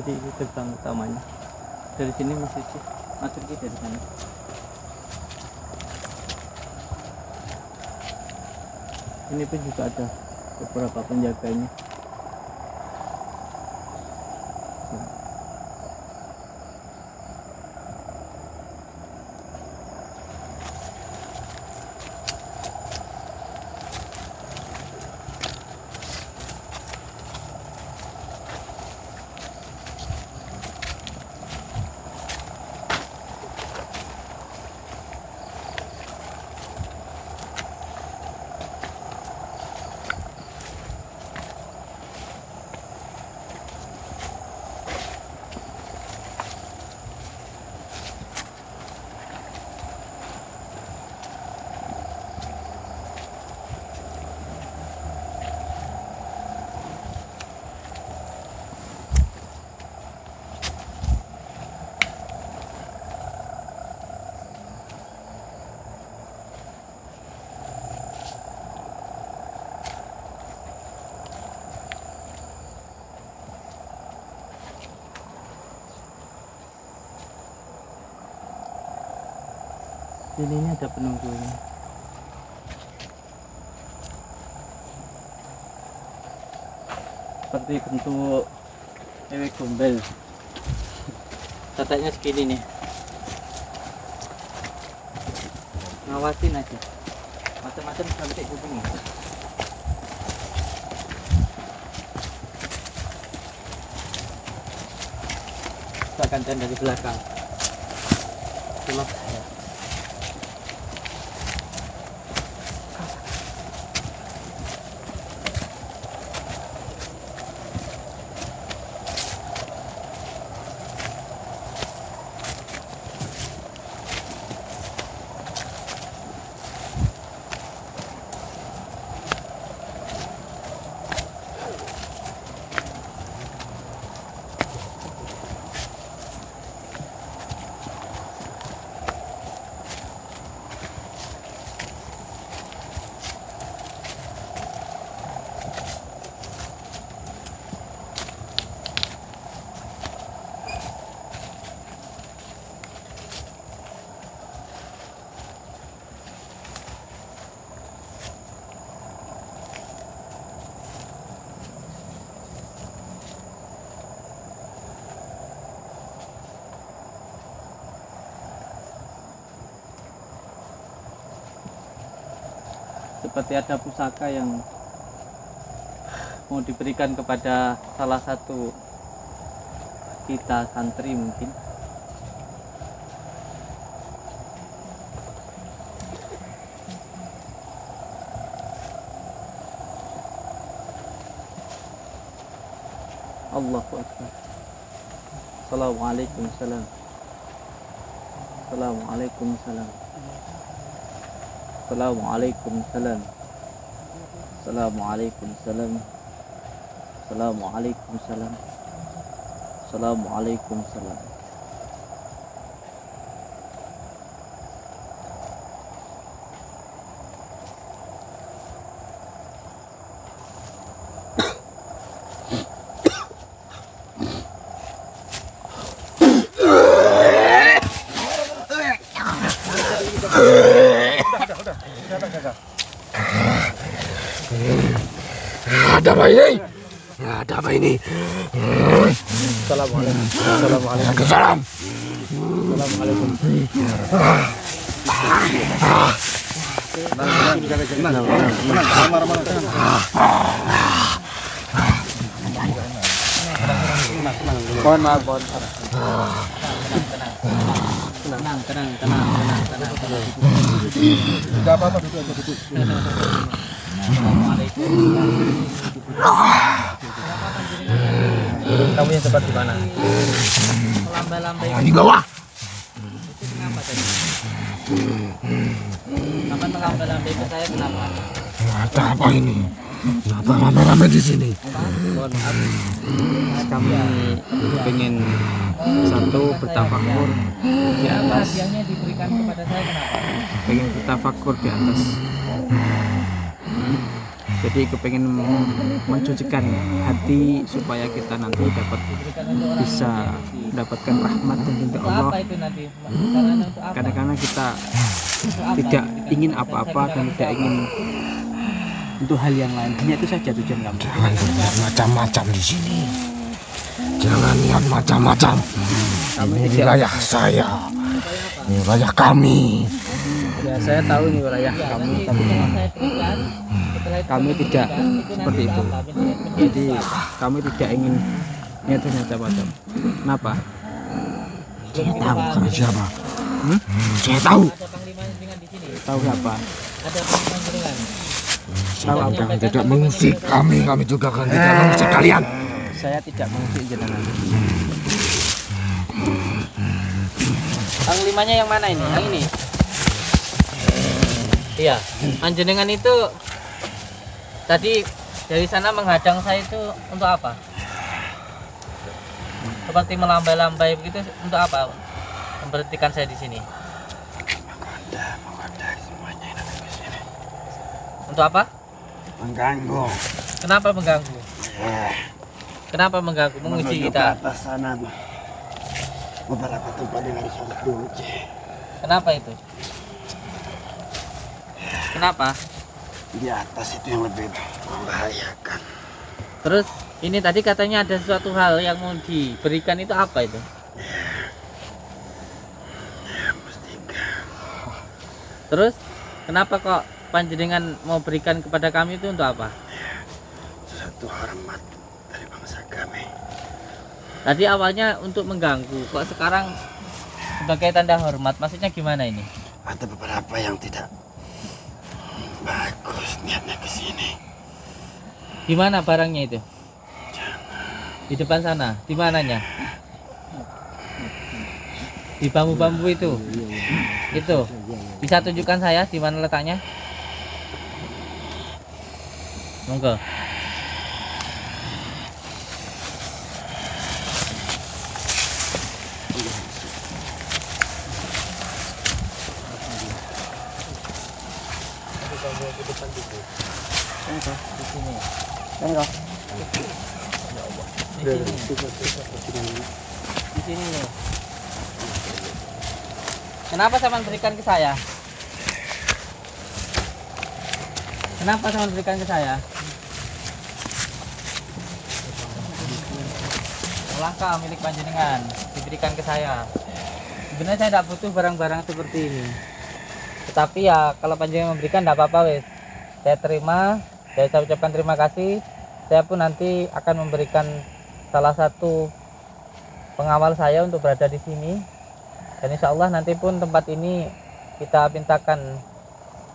Jadi ini gerbang utamanya. Dari sini masih masuk dari sana. Ini pun juga ada beberapa penjaganya. Ini ada penunggunya. Seperti bentuk ewek gombel. Tatanya segini nih. Ngawasin aja. Macam-macam sampai ke sini. Kita akan dari belakang. Cuma seperti ada pusaka yang mau diberikan kepada salah satu kita santri mungkin. Allahu Akbar. Assalamualaikum salam. Assalamualaikum salam. Assalamualaikum salam. Assalamualaikum salam. Assalamualaikum salam. Assalamualaikum salam. Ada apa ini? Ada apa ini? Assalamualaikum. Assalamualaikum. Salam. Assalamualaikum. Mohon maaf, mohon Tenang. Tidak apa-apa, duduk aja, duduk. Kamu yang tempat di mana? Lambai-lambai Di bawah. itu kenapa tadi? Kapan melambai-lambai ke saya kenapa? Ada apa ini? Kenapa rame-rame di sini? Mohon maaf, kami pengen satu bertafakur di atas, Hadiahnya diberikan kepada saya kenapa? pengen bertafakur di atas Jadi kepengen mencucikan hati supaya kita nanti bisa mendapatkan rahmat dan ridha Allah. Kadang-kadang kita tidak ingin apa-apa dan tidak ingin untuk hal yang lain. Hanya itu saja tujuan kami. Jangan lihat macam-macam di sini. Jangan lihat macam-macam. Ini wilayah saya. Ini wilayah kami. Ya, saya tahu ini wilayah kami, tapi kami tidak seperti itu. Jadi kami tidak ingin niatnya macam-macam. Kenapa? Saya tahu kami siapa. Saya tahu. Tahu apa? Tahu apa? Kami tidak mengusik kami juga akan tidak mengusik kalian. Saya tidak mengusik jenengan. Panglimanya yang mana ini? Yang ini? Iya, panjenengan itu tadi dari sana menghadang saya itu untuk apa? Seperti melambai-lambai begitu untuk apa? Memberhentikan saya di sini. Mengganda semuanya yang ada di sini. Untuk apa? Mengganggu. Kenapa mengganggu? Kenapa mengganggu? Menguji Menuju kita. ke atas sana. Beberapa tempat yang harus dulu. Kenapa itu? Kenapa? Di atas itu yang lebih membahayakan. Terus ini tadi katanya ada sesuatu hal yang mau diberikan, itu apa itu? Mustika. Terus kenapa kok panjenengan mau berikan kepada kami itu untuk apa? Sesuatu hormat dari bangsa kami. Tadi awalnya untuk mengganggu, kok sekarang sebagai tanda hormat, maksudnya gimana ini? Ada beberapa yang tidak bagus niatnya ke sini. Gimana barangnya itu? Di depan sana, di mananya? Di bambu-bambu itu. Itu. Bisa tunjukkan saya di mana letaknya? Monggo. Di sini. Di sini nih. Kenapa sama berikan ke saya? Kenapa sama berikan ke saya? Langkah milik panjenengan diberikan ke saya. Sebenarnya saya tidak butuh barang-barang seperti ini. Tetapi ya kalau panjenengan memberikan tidak apa-apa wes. Saya terima, saya ucapkan terima kasih. Saya pun nanti akan memberikan salah satu pengawal saya untuk berada di sini. Dan insya Allah nanti pun tempat ini kita mintakan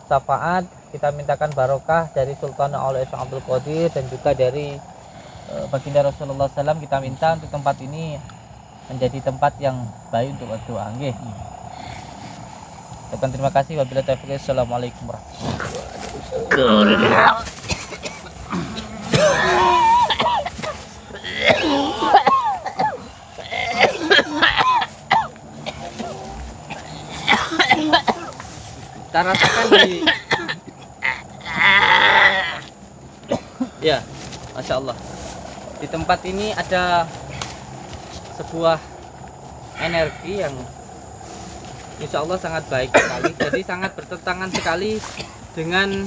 syafaat, kita mintakan barokah dari Sultan Aulia Syekh Abdul Qadir dan juga dari baginda Rasulullah SAW. Kita minta untuk tempat ini menjadi tempat yang baik untuk berdoa. Nggih. Ucapkan terima kasih. Wabillahi taufiq. Assalamualaikum warahmatullahi wabarakatuh. Kita rasakan di ya, Masya Allah, di tempat ini ada sebuah energi yang Insya Allah sangat baik sekali. Jadi sangat bertentangan sekali dengan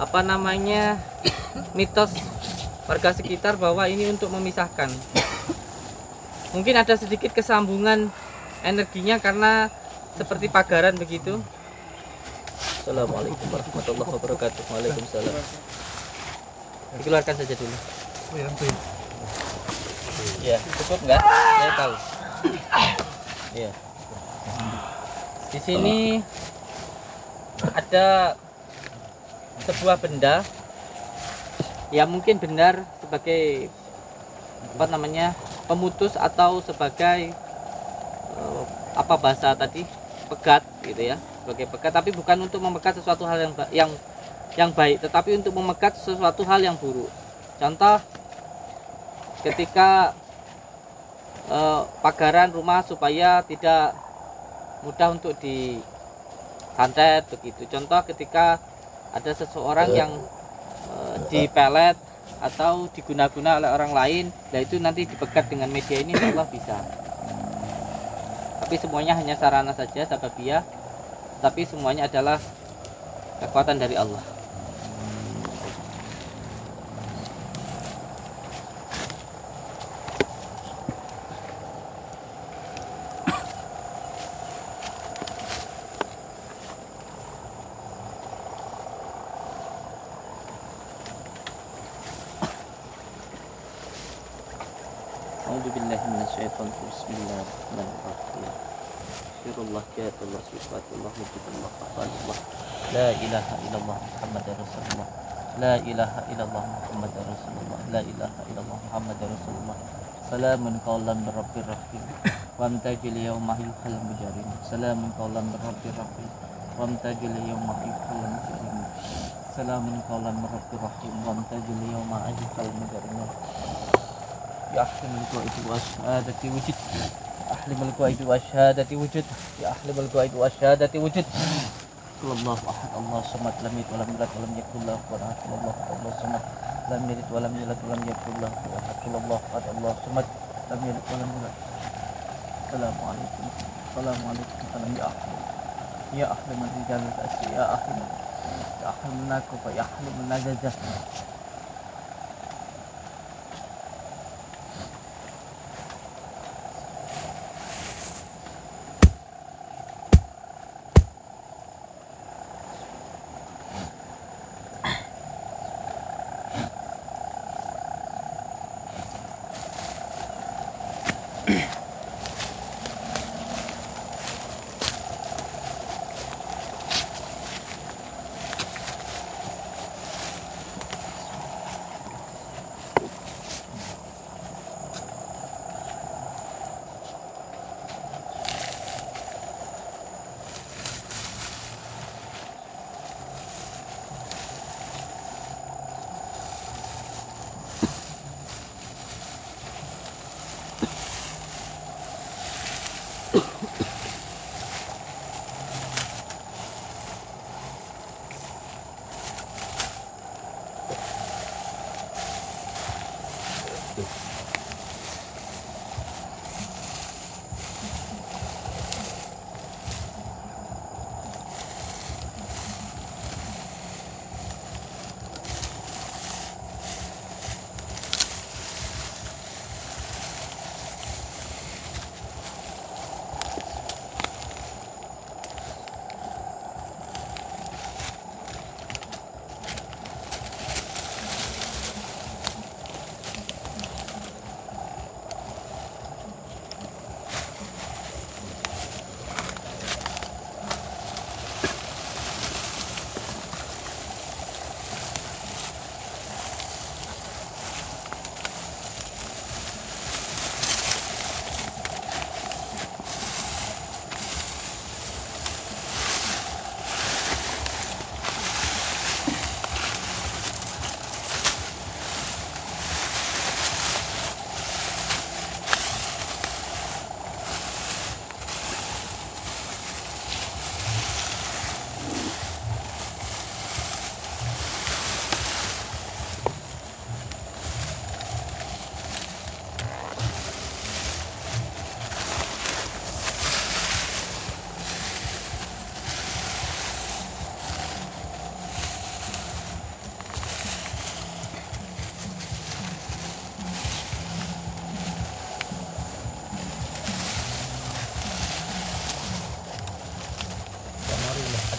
apa namanya mitos warga sekitar bahwa ini untuk memisahkan. Mungkin ada sedikit kesambungan energinya karena seperti pagaran begitu. Assalamualaikum warahmatullahi wabarakatuh. Waalaikumsalam. Dikeluarkan saja dulu. Ya, cukup enggak? Saya tahu. Ya. Di sini ada sebuah benda yang mungkin benar sebagai apa namanya pemutus atau sebagai apa bahasa tadi, pegat gitu ya, sebagai pegat, tapi bukan untuk memegat sesuatu hal yang baik, tetapi untuk memegat sesuatu hal yang buruk. Contoh ketika pagaran rumah supaya tidak mudah untuk disantet begitu. Contoh ketika ada seseorang yang jadi pelet atau diguna-guna oleh orang lain, nah itu nanti dipegat dengan media ini insya Allah bisa. Tapi semuanya hanya sarana saja, sababiyah, tapi semuanya adalah kekuatan dari Allah. A'udzubillahi minasyaitonir bismillahirrahmanirrahim. Syirullah jatullah sifatullah wujudullah fa'alullah. La ilaha illallah Muhammadar Rasulullah. La ilaha illallah Muhammadar Rasulullah. La ilaha illallah Muhammadar Rasulullah. Salamun qawlan min rabbir rahim. Wa amtajil yawma yukhal mujarim. Salamun qawlan min rabbir rahim. Wa amtajil yawma yukhal mujarim. Salamun qawlan min rabbir rahim. Wa amtajil yawma yukhal mujarim. Ya ahlimul ghaib wa syahadati wujud. Ahlimul ghaib wa syahadati wujud. Ya ahlimul ghaib wa syahadati wujud. Allahu ahad, Allahu samad, lam yalid wa lam yulad wa lam yakul lahu kufuwan ahad. Allahu samad, lam yalid wa lam yulad wa lam yakul lahu kufuwan ahad. Allahu ahad, Allahu samad, lam yalid wa lam yulad. Assalamualaikum. Assalamualaikum. Ya ahli. Ya ahli man rijal al-asri. Ya ahli. Ya ahli nakufa. Ya ahli najazah.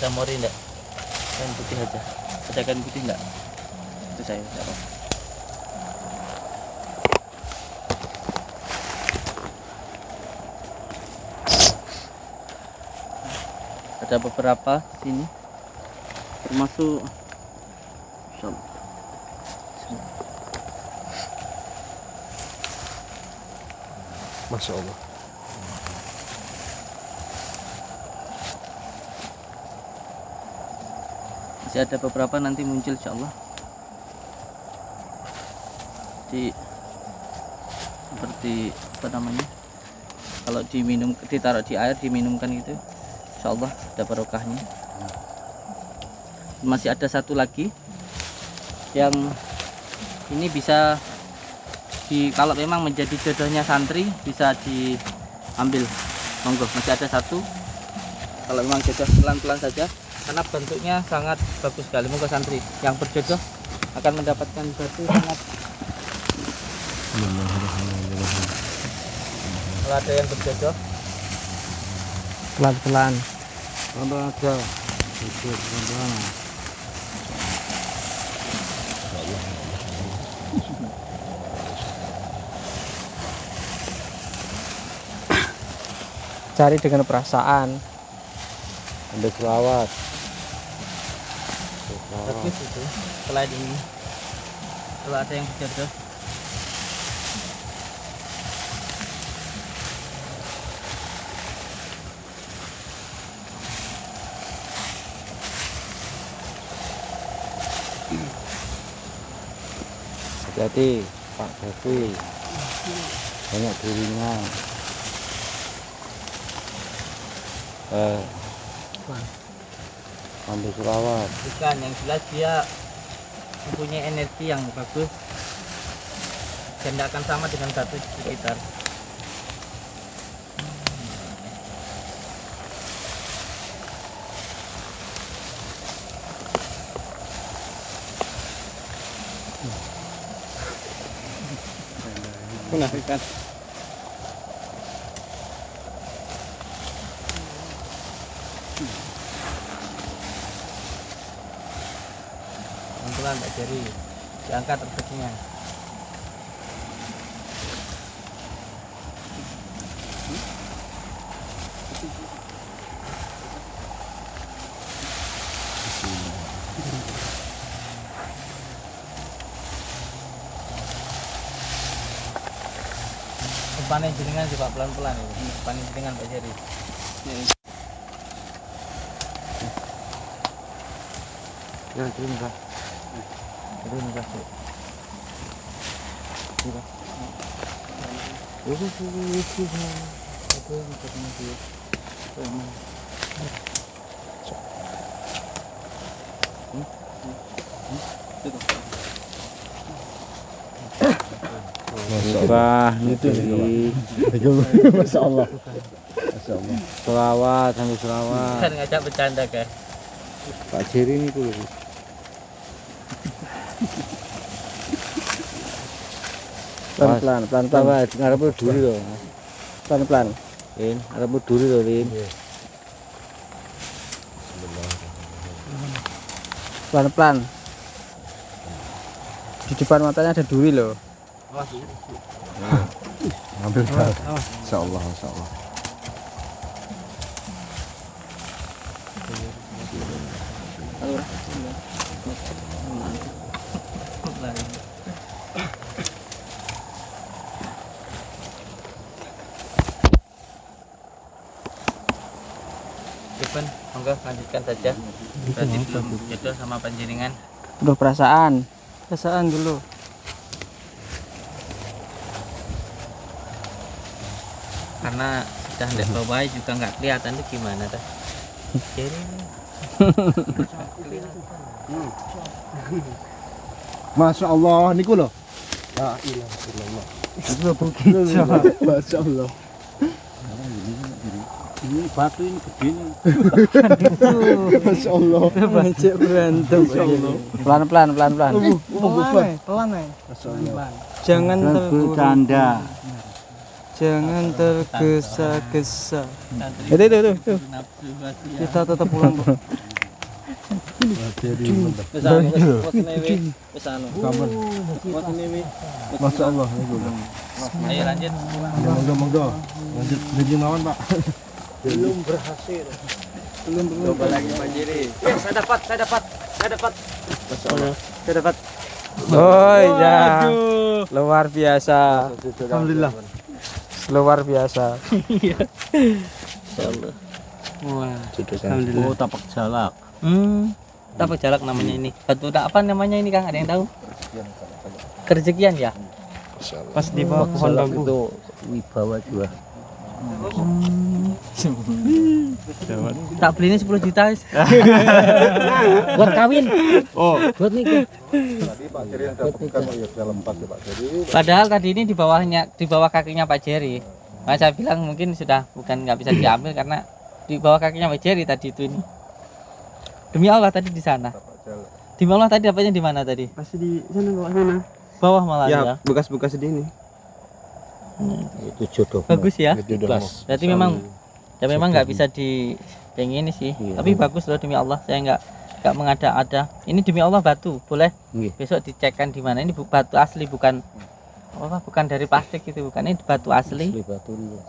Ada mori enggak? Kain putih aja. Ada kain putih enggak? Itu saya taruh. Ada beberapa sini, termasuk Masya Allah. Masih ada beberapa nanti muncul insyaallah. Seperti apa namanya? Kalau diminum, ditaruh di air, diminumkan gitu, insyaallah ada barokahnya. Masih ada satu lagi yang ini bisa kalau memang menjadi jodohnya santri bisa diambil, monggo. Masih ada satu, kalau memang jodoh pelan-pelan saja karena bentuknya sangat bagus sekali. Monggo santri yang berjodoh akan mendapatkan batu sangat. Kalau ada yang berjodoh Pelan-pelan. Ada. Cari dengan perasaan. Ambil selawat. bagus itu. Selain ini, kalau ada yang berjodoh Hati-hati Pak Devi, banyak durinya. Ambil selawat. bukan, yang jelas dia mempunyai energi yang bagus dan tidak akan sama dengan batu di sekitar. Menafikan. Pelan-pelan Mbak Jerry, diangkat rezekinya. Panen jenengan coba pelan-pelan itu. Panen jenengan Pak Jerry. Ya, terima kasih. Terima kasih. Masya Allah, itu Masya Allah. Masya Allah. Selawat, sambil selawat. Kan ngajak bercanda kan. Pak Jerry ini tuh. Pelan-pelan, pelan-pelan. Ngarepmu duri loh. Pelan-pelan. Rin, ngarepmu duri loh, Rin. Pelan-pelan. Di depan matanya ada duri loh. Ambil dah. Masya Allah, Masya Allah. Depan, monggo lanjutkan saja. Berarti belum jodoh sama panjenengan. Udah perasaan. Perasaan dulu. Karena sudah ndek bawah juga nggak kelihatan tuh gimana tuh. Jadi Masya Allah, niku loh. La ilaha illallah. Masya Allah. Ini batu ini gede nih. Masya Allah. Macet berantem. Pelan-pelan, pelan-pelan. Pelan ya. Masya Allah. Jangan bercanda. Jangan tergesa-gesa. Itu. Kita tetap pulang, Bro. Masya Allah. ayo lanjut. Monggo. Lanjut lagi mawon, Pak. Belum berhasil. Belum. Coba lagi Pak Jerry. Saya dapat. Masya Allah. Saya dapat. Oh iya. Luar biasa. Alhamdulillah. Luar biasa. Insyaallah. Wah, Alhamdulillah. Oh, tapak jalak. Tapak jalak namanya ini. Batu apa namanya ini Kang? Ada yang tahu? Kerezekian ya? Pas di bawah pohon bambu. Itu wibawa juga. Tak beli ini 10 juta guys. Buat kawin. Oh, Buat nikah. Tadi Pak Jerry yang dapatkan ya bisa lepas ya Pak Jerry. Padahal tadi ini di bawah kakinya Pak Jerry. Nah, saya bilang mungkin sudah bukan nggak bisa diambil karena di bawah kakinya Pak Jerry tadi itu ini. Demi Allah tadi di sana. Demi Allah tadi dapatnya di mana tadi? pasti di sana bawah sana. Bawah malah ya. Ya, bekas-bekas di ini. Itu jodoh. Bagus ya. Ikhlas. Berarti memang ya memang nggak bisa di yang ini sih. Iya. Tapi bagus loh demi Allah. Saya nggak mengada-ada. Ini demi Allah batu, boleh Nggih. besok dicekkan di mana. Ini batu asli bukan bukan dari plastik itu, bukan, ini batu asli.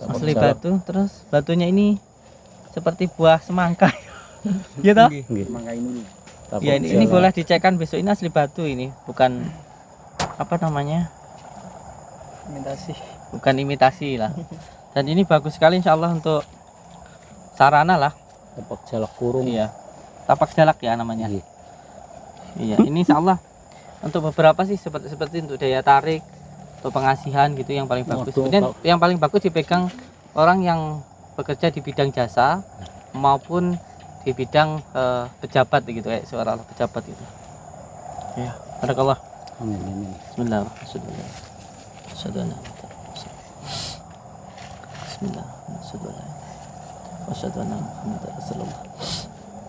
Asli batu. Terus batunya ini seperti buah semangka. Gitu. Mangga ini. Ya ini boleh dicekkan besok, ini asli batu ini, bukan apa namanya? Bukan imitasi lah. Dan ini bagus sekali insya Allah untuk sarana lah. Tapak jalak kurung. Iya. Tapak jalak ya namanya. Iya. Iya, ini insya Allah untuk beberapa sih seperti untuk daya tarik atau pengasihan gitu yang paling bagus. Kemudian yang paling bagus dipegang orang yang bekerja di bidang jasa maupun di bidang pejabat gitu, kayak seorang pejabat itu. Ya, barakallah. Amin. Bismillahirrahmanirrahim. Bismillahirrahmanirrahim.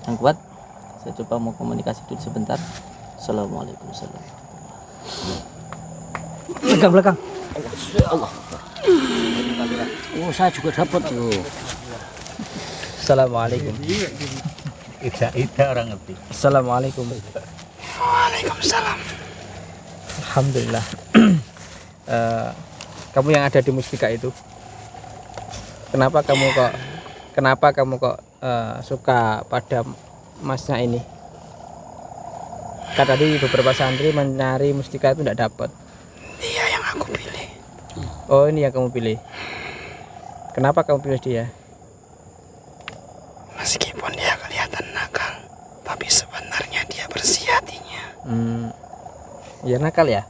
Yang kuat, saya coba mau komunikasi dulu sebentar. Assalamualaikum warahmatullahi. Belakang. Oh, saya juga dapat tuh. Assalamualaikum. Ida orang ngerti. Assalamualaikum. Waalaikumsalam. Alhamdulillah. Kamu yang ada di Mustika itu, kenapa kamu kok suka pada masnya ini? Kan tadi beberapa santri mencari Mustika itu tidak dapat. Dia yang aku pilih. Oh, ini yang kamu pilih. Kenapa kamu pilih dia? Meskipun dia kelihatan nakal, tapi sebenarnya dia bersih hatinya. Ya nakal ya.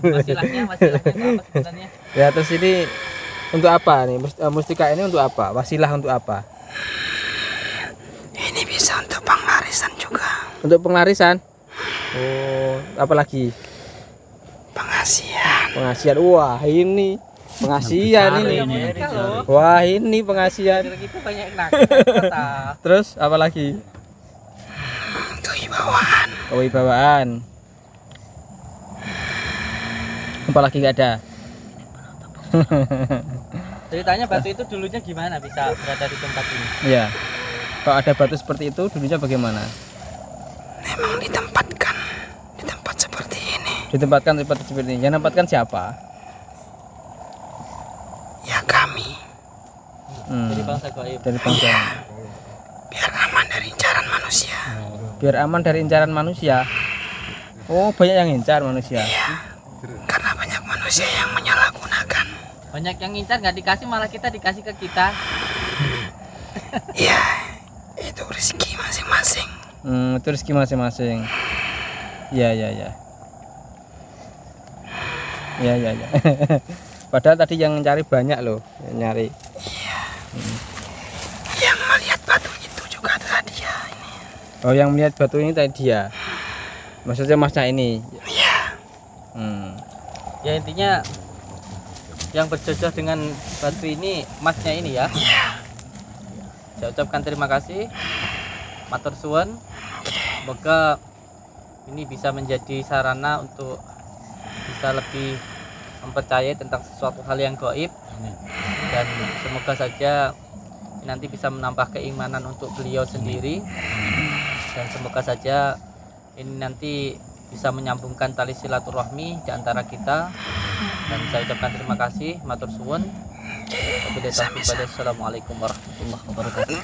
Wasilahnya apa sebenarnya? Ya, terus ini untuk apa nih? Mustika ini untuk apa? Wasilah untuk apa? Ini bisa untuk penglarisan juga. Untuk penglarisan. Oh, apalagi? Pengasihan. Pengasihan. Wah, ini pengasihan ini. Wah, ini pengasihan. Kita banyak nakal. Terus apalagi? Kewibawaan. Kewibawaan. Apalagi nggak ada. Ceritanya batu itu dulunya gimana bisa berada di tempat ini? Iya. Kalau ada batu seperti itu dulunya bagaimana? Memang ditempatkan di tempat seperti ini. Ditempatkan seperti ini. Yang menempatkan siapa? Ya kami. Dari bangsa gaib. Dari bangsa. Biar aman dari incaran manusia. Biar aman dari incaran manusia. Oh, banyak yang incar manusia. Iya. Karena banyak manusia yang menyalahgunakan. Banyak yang ngincar nggak dikasih, malah kita dikasih ke kita. Ya, itu rezeki masing-masing. Itu rezeki masing-masing. Ya. Padahal tadi yang cari banyak loh, yang nyari. Iya. Yang melihat batu itu juga adalah dia ini. Oh, yang melihat batu ini tadi dia. Maksudnya masnya ini. Iya. Ya intinya yang berjodoh dengan batu ini masnya ini ya. Iya. Saya ucapkan terima kasih, matur suwun. Semoga ini bisa menjadi sarana untuk bisa lebih mempercayai tentang sesuatu hal yang gaib, dan semoga saja nanti bisa menambah keimanan untuk beliau sendiri, dan semoga saja ini nanti bisa menyambungkan tali silaturahmi di antara kita. Dan saya ucapkan terima kasih, matur suwun. Assalamualaikum warahmatullahi wabarakatuh.